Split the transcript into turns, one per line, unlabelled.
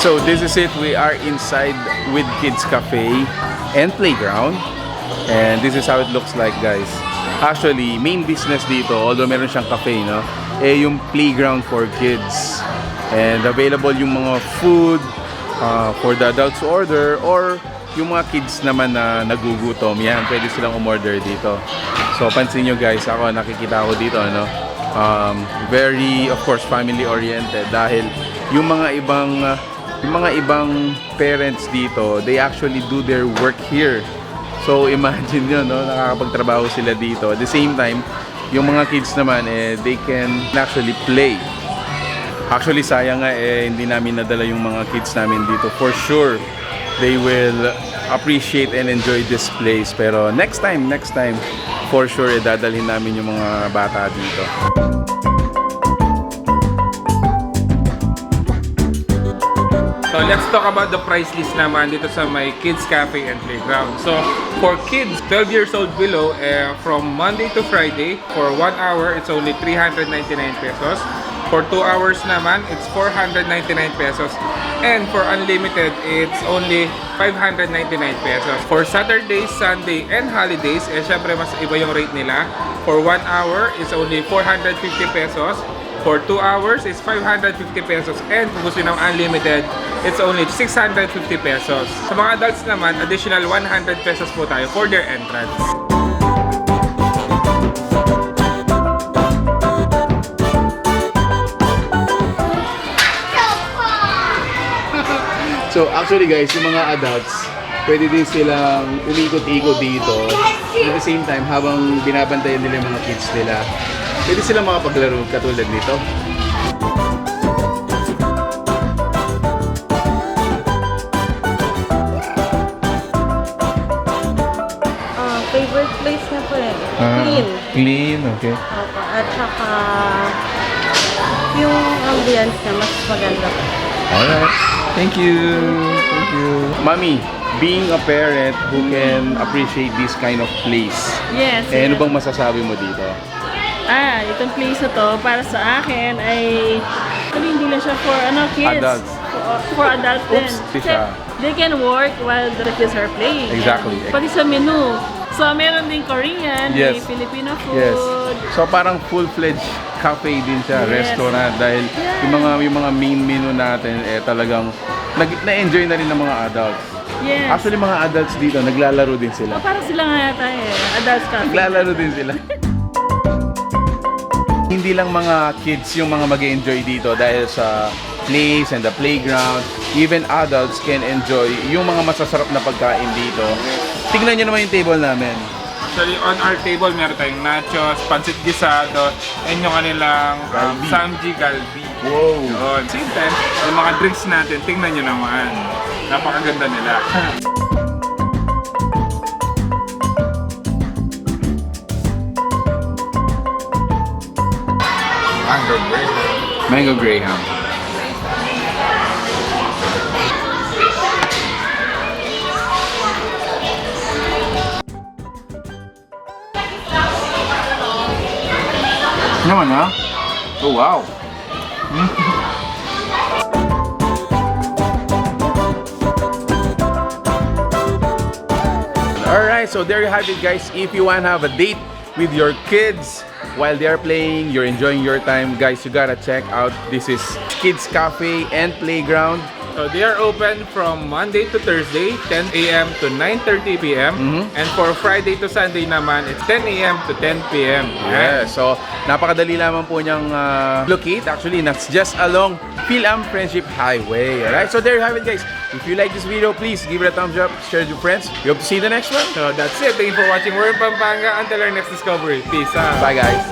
So this is it. We are inside WIHT Kids Cafe and Playground. And this is how it looks like, guys. Actually, main business dito, although meron siyang cafe, no? Yung playground for kids. And available yung mga food for the adults to order, or yung mga kids naman na nagugutom, yan, pwede silang umorder dito. So pansin nyo guys, ako nakikita ko dito, ano, very, of course, family oriented, dahil yung mga ibang parents dito, they actually do their work here. So imagine nyo, no, nakakapagtrabaho sila dito. At the same time, yung mga kids naman, they can actually play. Actually, sayang nga, hindi namin nadala yung mga kids namin dito. For sure, they will appreciate and enjoy this place. Pero next time, for sure, dadalhin namin yung mga bata dito.
So let's talk about the price list naman dito sa my Kids Cafe and Playground. So for kids 12 years old below, from Monday to Friday, for 1 hour, it's only 399 pesos. For 2 hours naman, it's 499 pesos. And for unlimited, it's only 599 pesos. For Saturdays, Sunday, and holidays, syempre mas iba yung rate nila. For 1 hour, it's only 450 pesos. For 2 hours, it's 550 pesos. And kung gusto ng unlimited, it's only 650 pesos. Sa mga adults naman, additional 100 pesos po tayo for their entrance.
So actually guys, yung mga adults, pwede din silang umikot-ikot dito. At the same time, habang binabantayan nila yung mga kids nila, pwede silang makapaglaro katulad nito.
Favorite place na po eh. Clean.
Clean, okay.
Opo. At saka yung ambience na mas maganda po.
Alright. Thank you. Thank you. Mami, being a parent who can appreciate this kind of place,
Yes.
ano bang masasabi mo dito?
Itong place na to, para sa akin ay hindi lang siya for kids.
Adults.
For adults din.
Oops, siya.
They can work while the kids are playing.
Exactly.
And pati sa menu. So, meron din Korean,
Yes.
may Filipino food.
Yes. So parang full-fledged cafe din siya,
Yes.
restaurant, dahil yung mga main menu natin talagang na-enjoy na rin ng mga adults.
Yes.
Actually, mga adults dito naglalaro din sila.
Parang sila nga yata adults cafe.
Naglalaro din sila. Hindi lang mga kids yung mga mag-enjoy dito dahil sa place and the playground. Even adults can enjoy yung mga masasarap na pagkain dito. Tignan nyo naman yung table namin.
Actually, on our table, meron tayong nachos, pancit gisado, and yung kanilang
Galbi.
samji galbi.
Wow!
Yun. Same time, yung mga drinks natin, tingnan nyo naman. Napakaganda nila.
Mango Graham. Naman ha? Oh wow! Alright, so there you have it guys. If you want to have a date with your kids while they are playing, you're enjoying your time, guys, you gotta check out. This is Kids Cafe and Playground.
So they are open from Monday to Thursday, 10 a.m. to 9:30 p.m. And for Friday to Sunday naman, it's 10 a.m. to 10 p.m.
Yeah, so napakadali lamang po niyang locate. Actually, that's just along Fil-am Friendship Highway. Alright, so there you have it guys. If you like this video, please give it a thumbs up, share it with your friends. We hope to see you in the next one.
So that's it. Thank you for watching. We're in Pampanga. Until our next discovery. Peace out.
Bye guys.